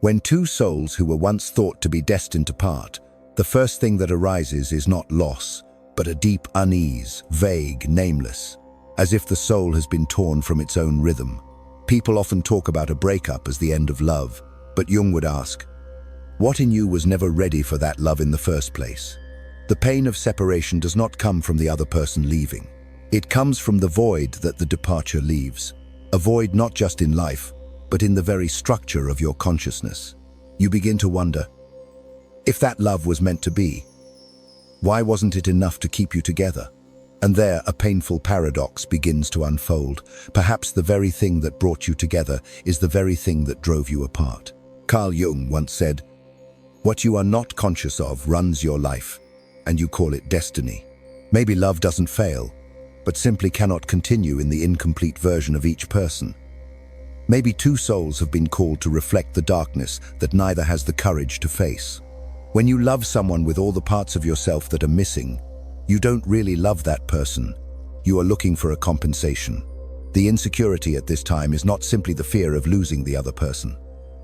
When two souls who were once thought to be destined to part, the first thing that arises is not loss, but a deep unease, vague, nameless, as if the soul has been torn from its own rhythm. People often talk about a breakup as the end of love, but Jung would ask, what in you was never ready for that love in the first place? The pain of separation does not come from the other person leaving. It comes from the void that the departure leaves. A void not just in life, but in the very structure of your consciousness. You begin to wonder, if that love was meant to be, why wasn't it enough to keep you together? And there, a painful paradox begins to unfold. Perhaps the very thing that brought you together is the very thing that drove you apart. Carl Jung once said, what you are not conscious of runs your life, and you call it destiny. Maybe love doesn't fail, but simply cannot continue in the incomplete version of each person. Maybe two souls have been called to reflect the darkness that neither has the courage to face. When you love someone with all the parts of yourself that are missing, you don't really love that person. You are looking for a compensation. The insecurity at this time is not simply the fear of losing the other person.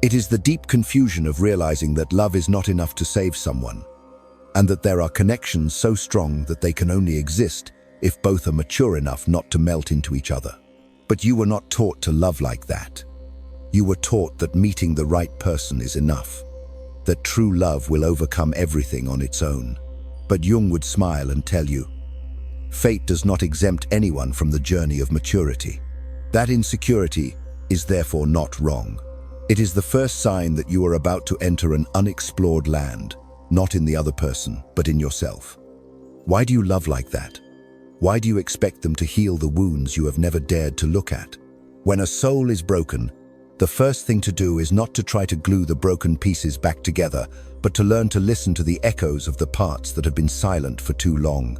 It is the deep confusion of realizing that love is not enough to save someone, and that there are connections so strong that they can only exist if both are mature enough not to melt into each other. But you were not taught to love like that. You were taught that meeting the right person is enough, that true love will overcome everything on its own. But Jung would smile and tell you, fate does not exempt anyone from the journey of maturity. That insecurity is therefore not wrong. It is the first sign that you are about to enter an unexplored land, not in the other person, but in yourself. Why do you love like that? Why do you expect them to heal the wounds you have never dared to look at? When a soul is broken, the first thing to do is not to try to glue the broken pieces back together, but to learn to listen to the echoes of the parts that have been silent for too long.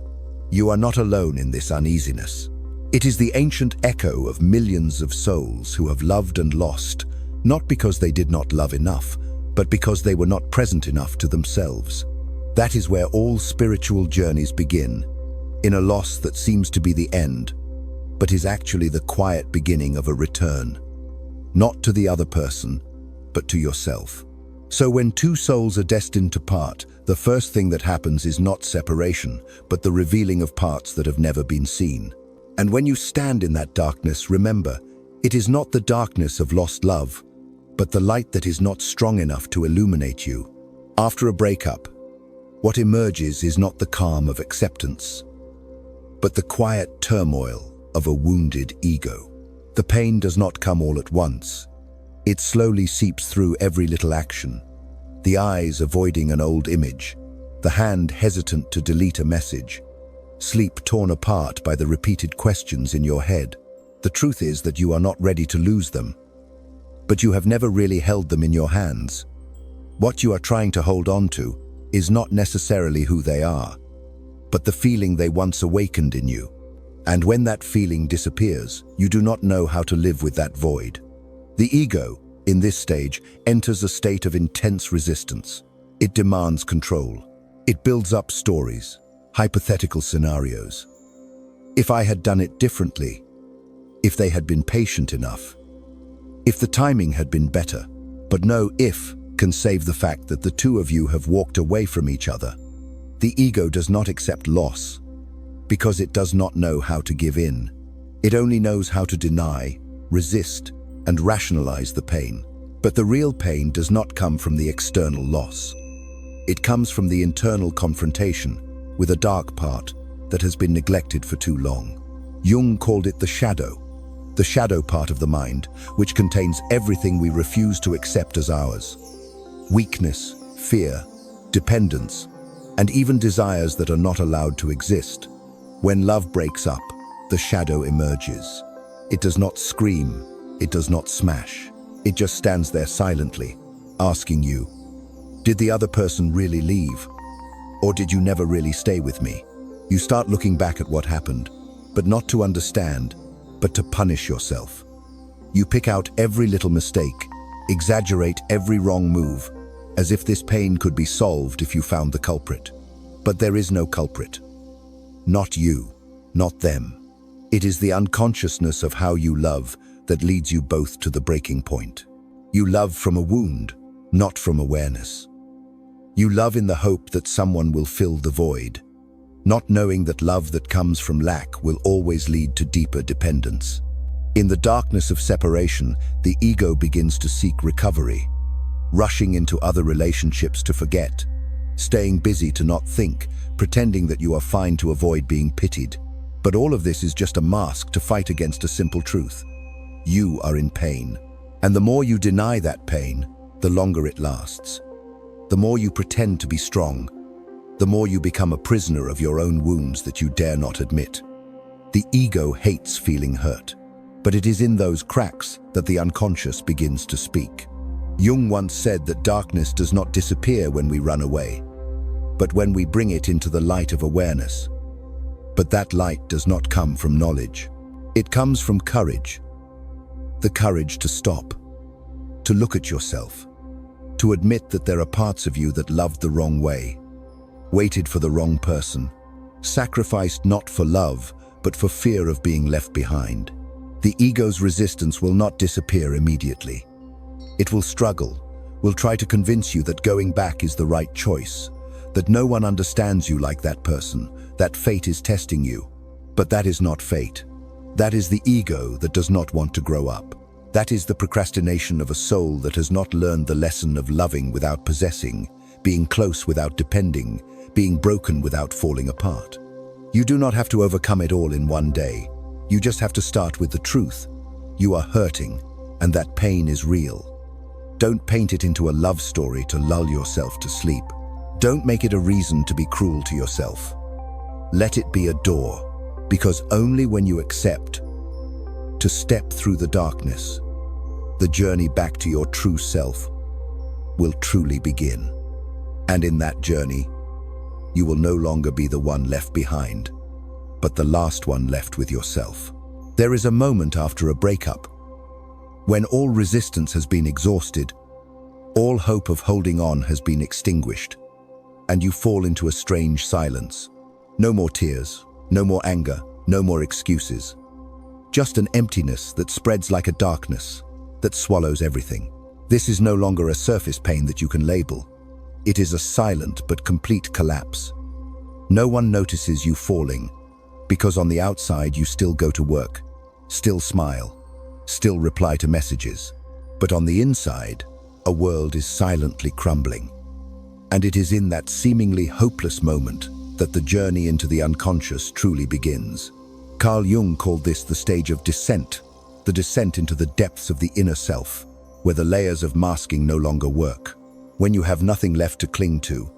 You are not alone in this uneasiness. It is the ancient echo of millions of souls who have loved and lost, not because they did not love enough, but because they were not present enough to themselves. That is where all spiritual journeys begin, in a loss that seems to be the end, but is actually the quiet beginning of a return, not to the other person, but to yourself. So when two souls are destined to part, the first thing that happens is not separation, but the revealing of parts that have never been seen. And when you stand in that darkness, remember, it is not the darkness of lost love, but the light that is not strong enough to illuminate you. After a breakup, what emerges is not the calm of acceptance, but the quiet turmoil of a wounded ego. The pain does not come all at once. It slowly seeps through every little action, the eyes avoiding an old image, the hand hesitant to delete a message, sleep torn apart by the repeated questions in your head. The truth is that you are not ready to lose them, but you have never really held them in your hands. What you are trying to hold on to is not necessarily who they are, but the feeling they once awakened in you. And when that feeling disappears, you do not know how to live with that void. The ego, in this stage, enters a state of intense resistance. It demands control. It builds up stories, hypothetical scenarios. If I had done it differently, if they had been patient enough, if the timing had been better. But no if can save the fact that the two of you have walked away from each other. The ego does not accept loss because it does not know how to give in. It only knows how to deny, resist, and rationalize the pain. But the real pain does not come from the external loss. It comes from the internal confrontation with a dark part that has been neglected for too long. Jung called it the shadow part of the mind, which contains everything we refuse to accept as ours. Weakness, fear, dependence, and even desires that are not allowed to exist. When love breaks up, the shadow emerges. It does not scream, it does not smash. It just stands there silently, asking you, did the other person really leave? Or did you never really stay with me? You start looking back at what happened, but not to understand, but to punish yourself. You pick out every little mistake, exaggerate every wrong move, as if this pain could be solved if you found the culprit. But there is no culprit. Not you, not them. It is the unconsciousness of how you love that leads you both to the breaking point. You love from a wound, not from awareness. You love in the hope that someone will fill the void, not knowing that love that comes from lack will always lead to deeper dependence. In the darkness of separation, the ego begins to seek recovery, rushing into other relationships to forget, staying busy to not think, pretending that you are fine to avoid being pitied. But all of this is just a mask to fight against a simple truth. You are in pain. And the more you deny that pain, the longer it lasts. The more you pretend to be strong, the more you become a prisoner of your own wounds that you dare not admit. The ego hates feeling hurt, but it is in those cracks that the unconscious begins to speak. Jung once said that darkness does not disappear when we run away, but when we bring it into the light of awareness. But that light does not come from knowledge. It comes from courage. The courage to stop, to look at yourself, to admit that there are parts of you that loved the wrong way, waited for the wrong person, sacrificed not for love, but for fear of being left behind. The ego's resistance will not disappear immediately. It will struggle, will try to convince you that going back is the right choice, that no one understands you like that person, that fate is testing you. But that is not fate. That is the ego that does not want to grow up. That is the procrastination of a soul that has not learned the lesson of loving without possessing, being close without depending, being broken without falling apart. You do not have to overcome it all in one day. You just have to start with the truth. You are hurting, and that pain is real. Don't paint it into a love story to lull yourself to sleep. Don't make it a reason to be cruel to yourself. Let it be a door, because only when you accept to step through the darkness, the journey back to your true self will truly begin. And in that journey, you will no longer be the one left behind, but the last one left with yourself. There is a moment after a breakup when all resistance has been exhausted, all hope of holding on has been extinguished, and you fall into a strange silence. No more tears, no more anger, no more excuses. Just an emptiness that spreads like a darkness that swallows everything. This is no longer a surface pain that you can label. It is a silent but complete collapse. No one notices you falling, because on the outside you still go to work, still smile, still reply to messages. But on the inside, a world is silently crumbling. And it is in that seemingly hopeless moment that the journey into the unconscious truly begins. Carl Jung called this the stage of descent, the descent into the depths of the inner self, where the layers of masking no longer work. When you have nothing left to cling to,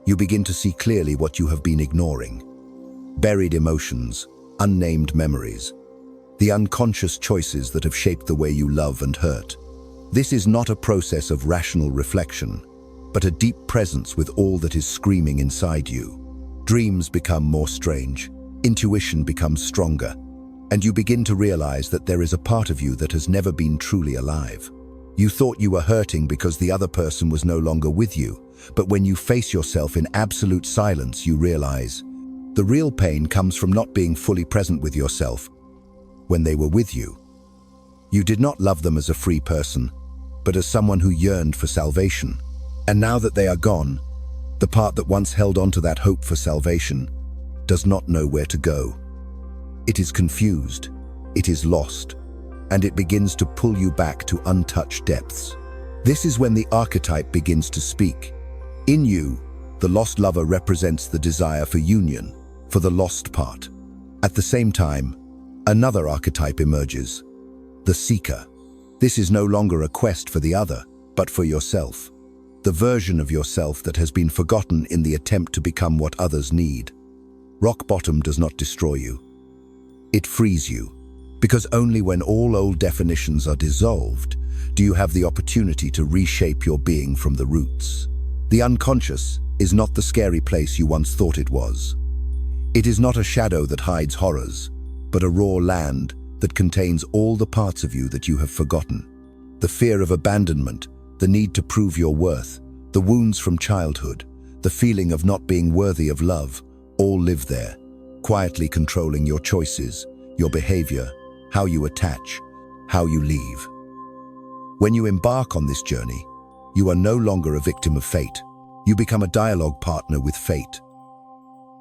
you begin to see clearly what you have been ignoring. Buried emotions, unnamed memories, the unconscious choices that have shaped the way you love and hurt. This is not a process of rational reflection, but a deep presence with all that is screaming inside you. Dreams become more strange, intuition becomes stronger, and you begin to realize that there is a part of you that has never been truly alive. You thought you were hurting because the other person was no longer with you, but when you face yourself in absolute silence, you realize the real pain comes from not being fully present with yourself when they were with you. You did not love them as a free person, but as someone who yearned for salvation. And now that they are gone, the part that once held on to that hope for salvation does not know where to go. It is confused, it is lost, and it begins to pull you back to untouched depths. This is when the archetype begins to speak. In you, the lost lover represents the desire for union, for the lost part. At the same time, another archetype emerges, the seeker. This is no longer a quest for the other, but for yourself. The version of yourself that has been forgotten in the attempt to become what others need. Rock bottom does not destroy you. It frees you, because only when all old definitions are dissolved do you have the opportunity to reshape your being from the roots. The unconscious is not the scary place you once thought it was. It is not a shadow that hides horrors, but a raw land that contains all the parts of you that you have forgotten. The fear of abandonment, the need to prove your worth, the wounds from childhood, the feeling of not being worthy of love, all live there, quietly controlling your choices, your behavior, how you attach, how you leave. When you embark on this journey, You are no longer a victim of fate. You become a dialogue partner with fate.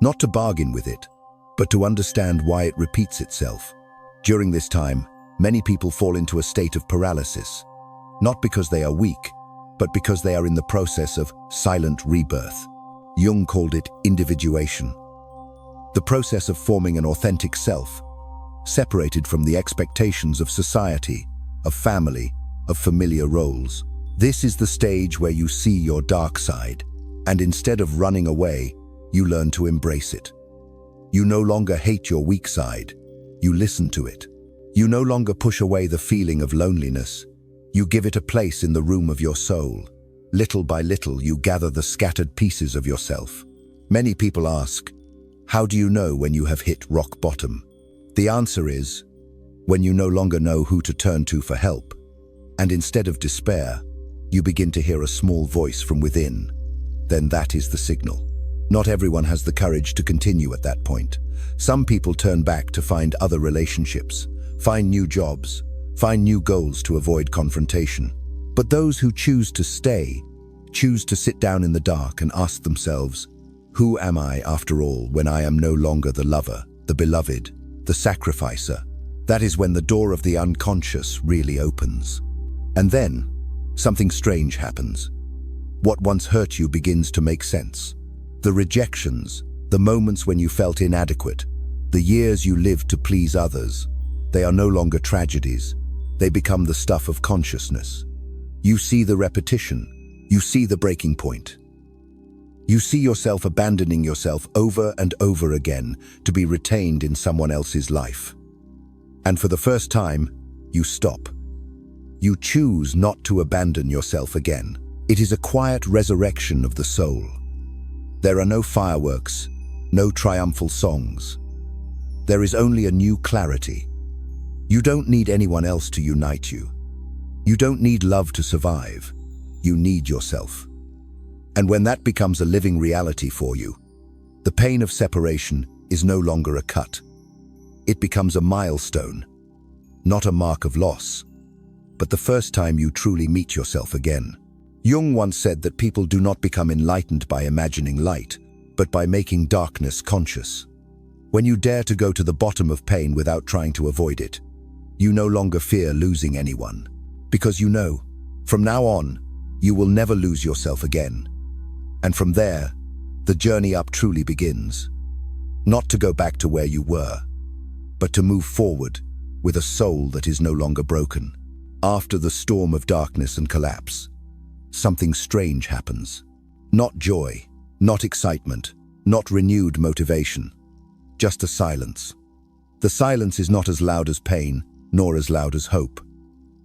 Not to bargain with it, but to understand why it repeats itself. During this time, many people fall into a state of paralysis, not because they are weak, but because they are in the process of silent rebirth. Jung called it individuation. The process of forming an authentic self, separated from the expectations of society, of family, of familiar roles. This is the stage where you see your dark side, and instead of running away, you learn to embrace it. You no longer hate your weak side, you listen to it. You no longer push away the feeling of loneliness, you give it a place in the room of your soul. Little by little, you gather the scattered pieces of yourself. Many people ask, how do you know when you have hit rock bottom? The answer is, when you no longer know who to turn to for help, and instead of despair, you begin to hear a small voice from within. Then that is the signal. Not everyone has the courage to continue at that point. Some people turn back to find other relationships, find new jobs, find new goals to avoid confrontation. But those who choose to stay, choose to sit down in the dark and ask themselves, who am I after all when I am no longer the lover, the beloved, the sacrificer? That is when the door of the unconscious really opens. And then, something strange happens. What once hurt you begins to make sense. The rejections, the moments when you felt inadequate, the years you lived to please others, they are no longer tragedies. They become the stuff of consciousness. You see the repetition. You see the breaking point. You see yourself abandoning yourself over and over again to be retained in someone else's life. And for the first time, you stop. You choose not to abandon yourself again. It is a quiet resurrection of the soul. There are no fireworks, no triumphal songs. There is only a new clarity. You don't need anyone else to unite you. You don't need love to survive. You need yourself. And when that becomes a living reality for you, the pain of separation is no longer a cut. It becomes a milestone, not a mark of loss, but the first time you truly meet yourself again. Jung once said that people do not become enlightened by imagining light, but by making darkness conscious. When you dare to go to the bottom of pain without trying to avoid it, you no longer fear losing anyone, because you know, from now on, you will never lose yourself again. And from there, the journey up truly begins. Not to go back to where you were, but to move forward with a soul that is no longer broken. After the storm of darkness and collapse, something strange happens. Not joy, not excitement, not renewed motivation, just a silence. The silence is not as loud as pain, nor as loud as hope.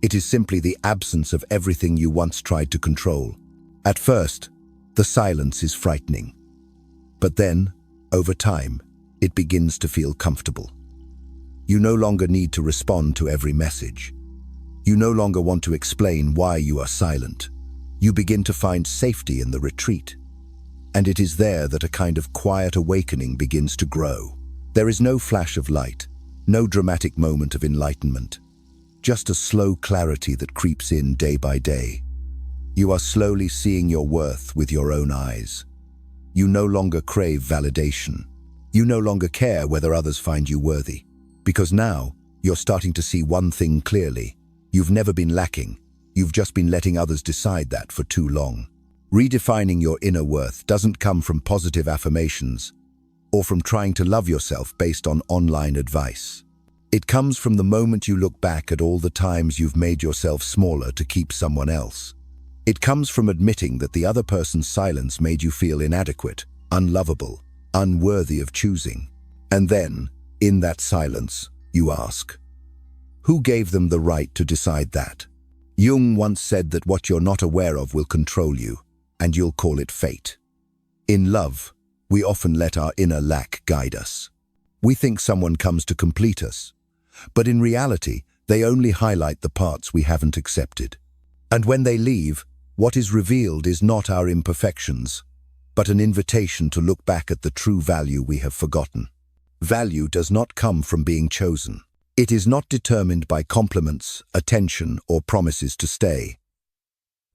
It is simply the absence of everything you once tried to control. At first, the silence is frightening. But then, over time, it begins to feel comfortable. You no longer need to respond to every message. You no longer want to explain why you are silent. You begin to find safety in the retreat. And it is there that a kind of quiet awakening begins to grow. There is no flash of light, no dramatic moment of enlightenment, just a slow clarity that creeps in day by day. You are slowly seeing your worth with your own eyes. You no longer crave validation. You no longer care whether others find you worthy, because now you're starting to see one thing clearly. You've never been lacking. You've just been letting others decide that for too long. Redefining your inner worth doesn't come from positive affirmations or from trying to love yourself based on online advice. It comes from the moment you look back at all the times you've made yourself smaller to keep someone else. It comes from admitting that the other person's silence made you feel inadequate, unlovable, unworthy of choosing. And then, in that silence, you ask, who gave them the right to decide that? Jung once said that what you're not aware of will control you, and you'll call it fate. In love, we often let our inner lack guide us. We think someone comes to complete us, but in reality, they only highlight the parts we haven't accepted. And when they leave, what is revealed is not our imperfections, but an invitation to look back at the true value we have forgotten. Value does not come from being chosen. It is not determined by compliments, attention, or promises to stay.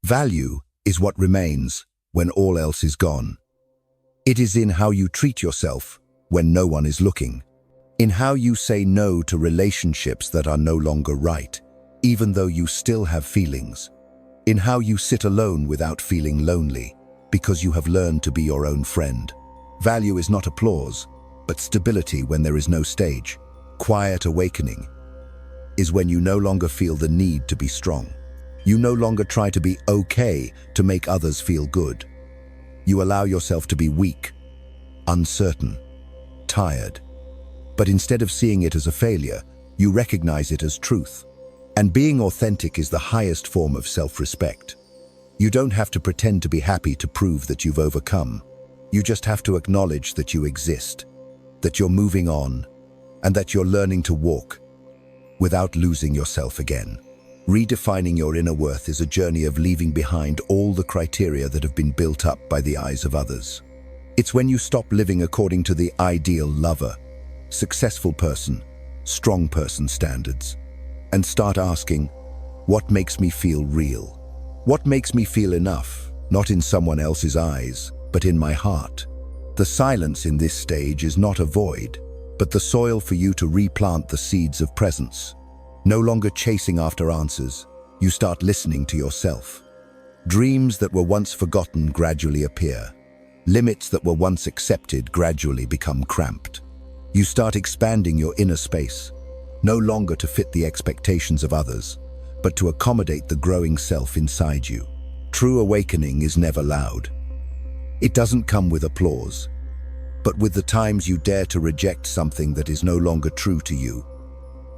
Value is what remains when all else is gone. It is in how you treat yourself when no one is looking, in how you say no to relationships that are no longer right, even though you still have feelings, in how you sit alone without feeling lonely, because you have learned to be your own friend. Value is not applause, but stability when there is no stage. Quiet awakening is when you no longer feel the need to be strong. You no longer try to be okay to make others feel good. You allow yourself to be weak, uncertain, tired. But instead of seeing it as a failure, you recognize it as truth. And being authentic is the highest form of self-respect. You don't have to pretend to be happy to prove that you've overcome. You just have to acknowledge that you exist, that you're moving on, and that you're learning to walk without losing yourself again. Redefining your inner worth is a journey of leaving behind all the criteria that have been built up by the eyes of others. It's when you stop living according to the ideal lover, successful person, strong person standards, and start asking, what makes me feel real? What makes me feel enough, not in someone else's eyes, but in my heart? The silence in this stage is not a void, but the soil for you to replant the seeds of presence. No longer chasing after answers, you start listening to yourself. Dreams that were once forgotten gradually appear. Limits that were once accepted gradually become cramped. You start expanding your inner space, no longer to fit the expectations of others, but to accommodate the growing self inside you. True awakening is never loud. It doesn't come with applause, but with the times you dare to reject something that is no longer true to you,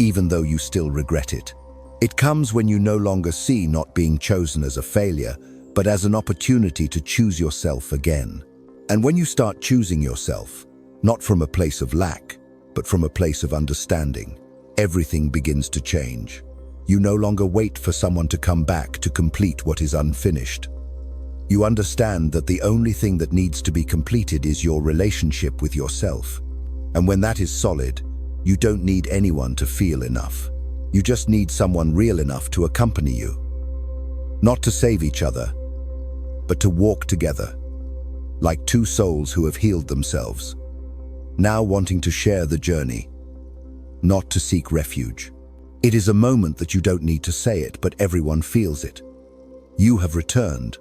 even though you still regret it. It comes when you no longer see not being chosen as a failure, but as an opportunity to choose yourself again. And when you start choosing yourself, not from a place of lack, but from a place of understanding, everything begins to change. You no longer wait for someone to come back to complete what is unfinished. You understand that the only thing that needs to be completed is your relationship with yourself. And when that is solid, you don't need anyone to feel enough. You just need someone real enough to accompany you. Not to save each other, but to walk together, like two souls who have healed themselves, now wanting to share the journey, not to seek refuge. It is a moment that you don't need to say it, but everyone feels it. You have returned,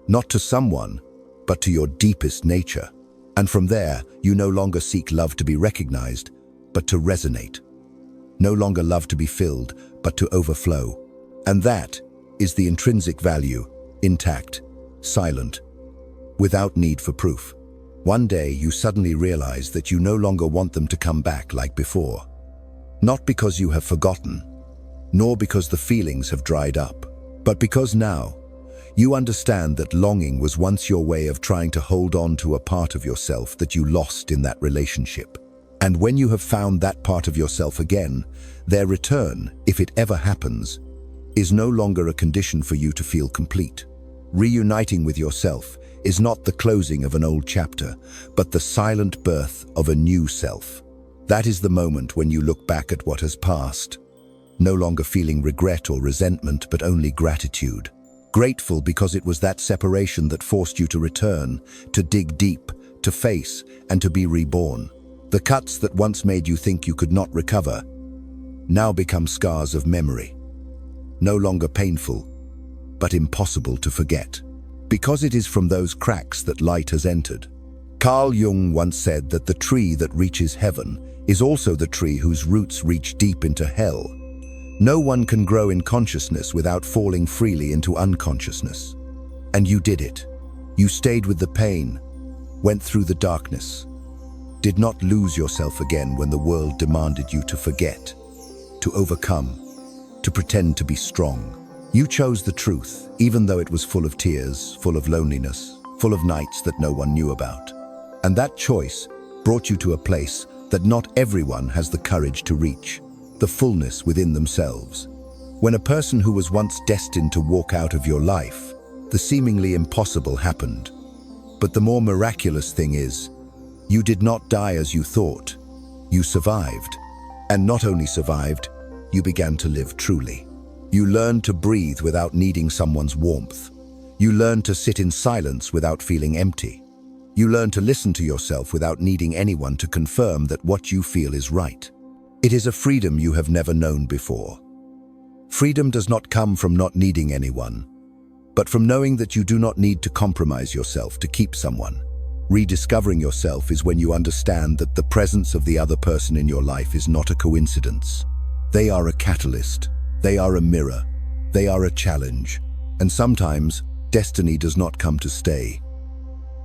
not to someone, but to your deepest nature. And from there, you no longer seek love to be recognized, but to resonate. No longer love to be filled, but to overflow. And that is the intrinsic value, intact, silent, without need for proof. One day you suddenly realize that you no longer want them to come back like before. Not because you have forgotten, nor because the feelings have dried up, but because now you understand that longing was once your way of trying to hold on to a part of yourself that you lost in that relationship. And when you have found that part of yourself again, their return, if it ever happens, is no longer a condition for you to feel complete. Reuniting with yourself is not the closing of an old chapter, but the silent birth of a new self. That is the moment when you look back at what has passed, no longer feeling regret or resentment, but only gratitude. Grateful because it was that separation that forced you to return, to dig deep, to face, and to be reborn. The cuts that once made you think you could not recover now become scars of memory, no longer painful, but impossible to forget, because it is from those cracks that light has entered. Carl Jung once said that the tree that reaches heaven is also the tree whose roots reach deep into hell. No one can grow in consciousness without falling freely into unconsciousness. And you did it. You stayed with the pain, went through the darkness, did not lose yourself again when the world demanded you to forget, to overcome, to pretend to be strong. You chose the truth, even though it was full of tears, full of loneliness, full of nights that no one knew about. And that choice brought you to a place that not everyone has the courage to reach, the fullness within themselves. When a person who was once destined to walk out of your life, the seemingly impossible happened. But the more miraculous thing is, you did not die as you thought. You survived. And not only survived, you began to live truly. You learned to breathe without needing someone's warmth. You learn to sit in silence without feeling empty. You learn to listen to yourself without needing anyone to confirm that what you feel is right. It is a freedom you have never known before. Freedom does not come from not needing anyone, but from knowing that you do not need to compromise yourself to keep someone. Rediscovering yourself is when you understand that the presence of the other person in your life is not a coincidence. They are a catalyst, they are a mirror, they are a challenge, and sometimes destiny does not come to stay.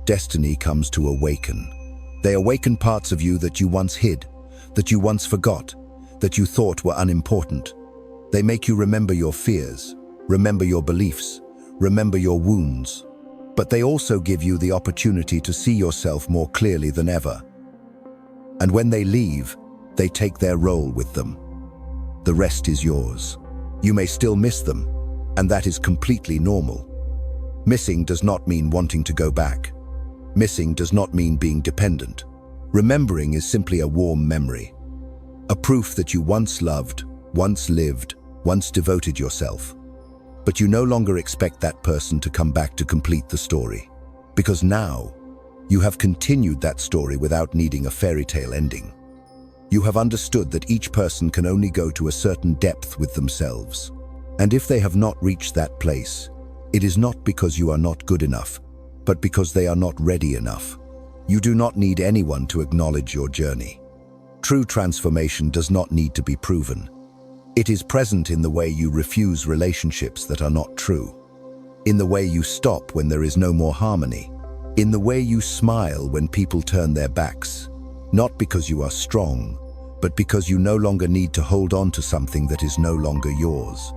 Destiny comes to awaken. They awaken parts of you that you once hid, that you once forgot, that you thought were unimportant. They make you remember your fears, remember your beliefs, remember your wounds. But they also give you the opportunity to see yourself more clearly than ever. And when they leave, they take their role with them. The rest is yours. You may still miss them, and that is completely normal. Missing does not mean wanting to go back. Missing does not mean being dependent. Remembering is simply a warm memory, a proof that you once loved, once lived, once devoted yourself. But you no longer expect that person to come back to complete the story, because now you have continued that story without needing a fairy tale ending. You have understood that each person can only go to a certain depth with themselves. And if they have not reached that place, it is not because you are not good enough, but because they are not ready enough. You do not need anyone to acknowledge your journey. True transformation does not need to be proven. It is present in the way you refuse relationships that are not true, in the way you stop when there is no more harmony, in the way you smile when people turn their backs, not because you are strong, but because you no longer need to hold on to something that is no longer yours.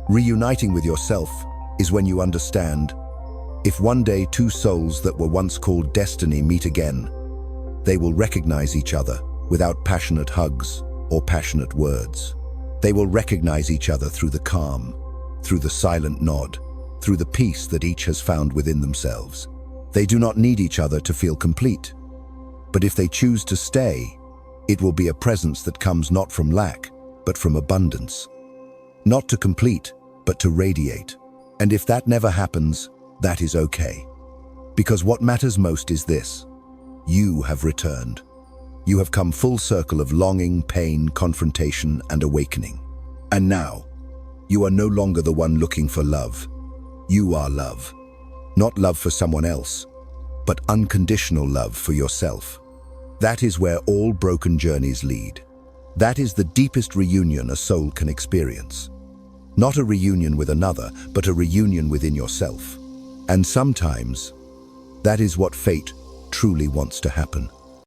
Reuniting with yourself is when you understand, if one day two souls that were once called destiny meet again, they will recognize each other without passionate hugs or passionate words. They will recognize each other through the calm, through the silent nod, through the peace that each has found within themselves. They do not need each other to feel complete. But if they choose to stay, it will be a presence that comes not from lack, but from abundance. Not to complete, but to radiate. And if that never happens, that is okay. Because what matters most is this: you have returned. You have come full circle of longing, pain, confrontation, and awakening. And now, you are no longer the one looking for love. You are love. Not love for someone else, but unconditional love for yourself. That is where all broken journeys lead. That is the deepest reunion a soul can experience. Not a reunion with another, but a reunion within yourself. And sometimes, that is what fate truly wants to happen.